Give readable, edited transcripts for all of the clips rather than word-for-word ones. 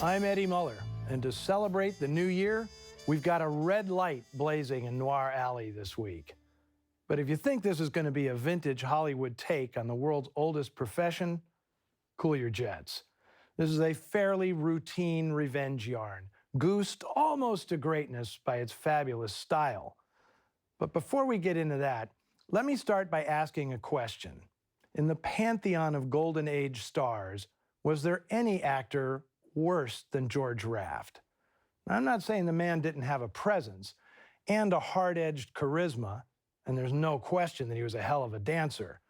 I'm Eddie Muller, and to celebrate the new year, we've got a red light blazing in Noir Alley this week. But if you think this is going to be a vintage Hollywood take on the world's oldest profession, cool your jets. This is a fairly routine revenge yarn, goosed almost to greatness by its fabulous style. But before we get into that, let me start by asking a question. In the pantheon of Golden Age stars, was there any actor worse than George Raft? Now, I'm not saying the man didn't have a presence and a hard-edged charisma, and there's no question that he was a hell of a dancer.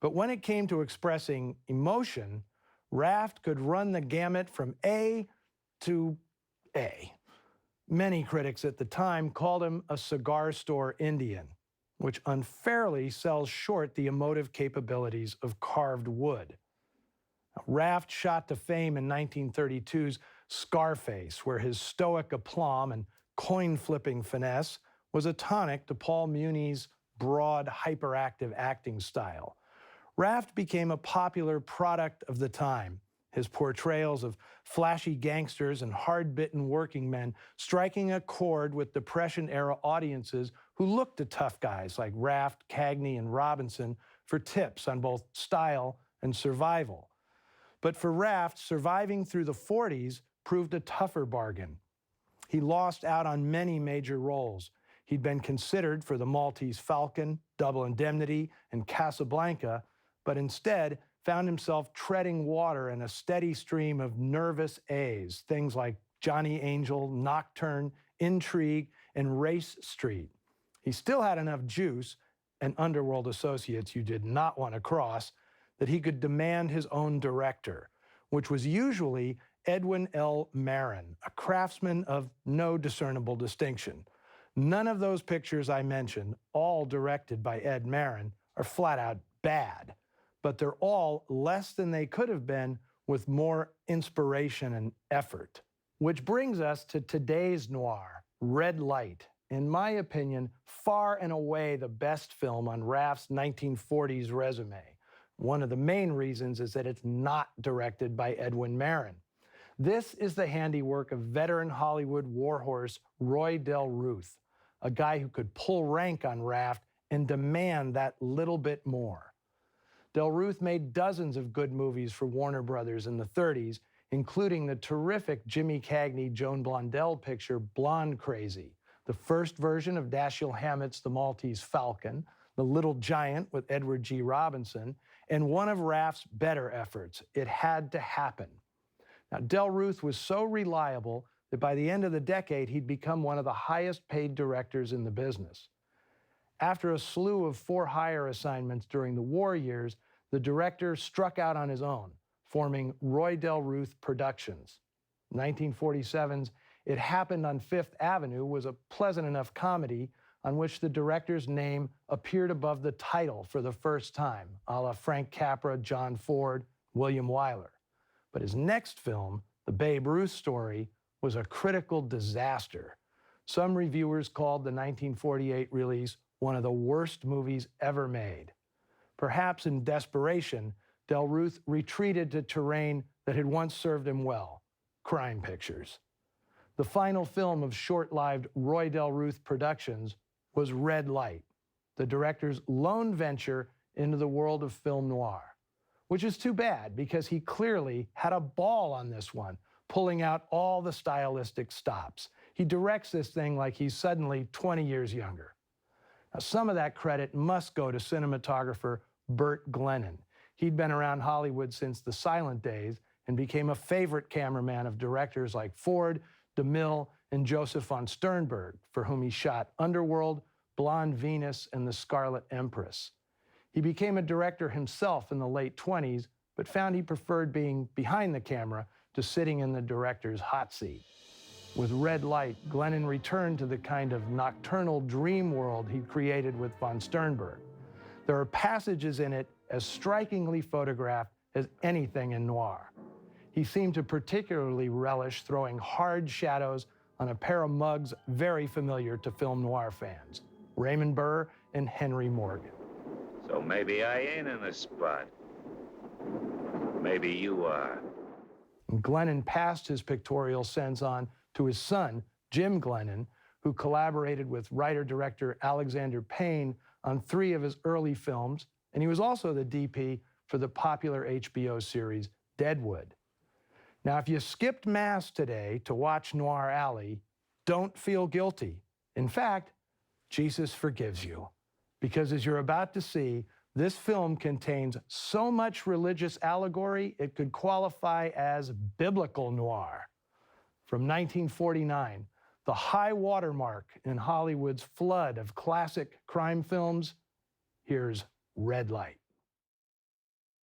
But when it came to expressing emotion, Raft could run the gamut from A to A. Many critics at the time called him a cigar store Indian, which unfairly sells short the emotive capabilities of carved wood. Raft shot to fame in 1932's Scarface, where his stoic aplomb and coin-flipping finesse was a tonic to Paul Muni's broad, hyperactive acting style. Raft became a popular product of the time, his portrayals of flashy gangsters and hard-bitten working men striking a chord with Depression-era audiences who looked to tough guys like Raft, Cagney, and Robinson for tips on both style and survival. But for Raft, surviving through the 40s proved a tougher bargain. He lost out on many major roles. He'd been considered for The Maltese Falcon, Double Indemnity, and Casablanca, but instead found himself treading water in a steady stream of nervous A's, things like Johnny Angel, Nocturne, Intrigue, and Race Street. He still had enough juice and underworld associates you did not want to cross that he could demand his own director, which was usually Edwin L. Marin, a craftsman of no discernible distinction. None of those pictures I mentioned, all directed by Ed Marin, are flat out bad, but they're all less than they could have been with more inspiration and effort. Which brings us to today's noir, Red Light. In my opinion, far and away the best film on Raft's 1940s resume. One of the main reasons is that it's not directed by Edwin Marin. This is the handiwork of veteran Hollywood warhorse Roy Del Ruth, a guy who could pull rank on Raft and demand that little bit more. Del Ruth made dozens of good movies for Warner Brothers in the 30s, including the terrific Jimmy Cagney, Joan Blondell picture Blonde Crazy, the first version of Dashiell Hammett's The Maltese Falcon, The Little Giant with Edward G. Robinson, and one of Raft's better efforts, It Had to Happen. Now, Del Ruth was so reliable that by the end of the decade, he'd become one of the highest paid directors in the business. After a slew of for-hire assignments during the war years, the director struck out on his own, forming Roy Del Ruth Productions. 1947's It Happened on Fifth Avenue was a pleasant enough comedy on which the director's name appeared above the title for the first time, a la Frank Capra, John Ford, William Wyler. But his next film, The Babe Ruth Story, was a critical disaster. Some reviewers called the 1948 release one of the worst movies ever made. Perhaps in desperation, Del Ruth retreated to terrain that had once served him well, crime pictures. The final film of short-lived Roy Del Ruth Productions was Red Light, the director's lone venture into the world of film noir, which is too bad because he clearly had a ball on this one, pulling out all the stylistic stops. He directs this thing like he's suddenly 20 years younger. Now, some of that credit must go to cinematographer Bert Glennon. He'd been around Hollywood since the silent days and became a favorite cameraman of directors like Ford, DeMille, and Joseph von Sternberg, for whom he shot Underworld, Blonde Venus, and The Scarlet Empress. He became a director himself in the late 20s, but found he preferred being behind the camera to sitting in the director's hot seat. With Red Light, Glennon returned to the kind of nocturnal dream world he'd created with von Sternberg. There are passages in it as strikingly photographed as anything in noir. He seemed to particularly relish throwing hard shadows on a pair of mugs very familiar to film noir fans, Raymond Burr and Henry Morgan. So maybe I ain't in the spot. Maybe you are. And Glennon passed his pictorial sense on to his son, Jim Glennon, who collaborated with writer-director Alexander Payne on 3 of his early films, and he was also the DP for the popular HBO series Deadwood. Now, if you skipped Mass today to watch Noir Alley, don't feel guilty. In fact, Jesus forgives you. Because as you're about to see, this film contains so much religious allegory, it could qualify as biblical noir. From 1949, the high watermark in Hollywood's flood of classic crime films, here's Red Light.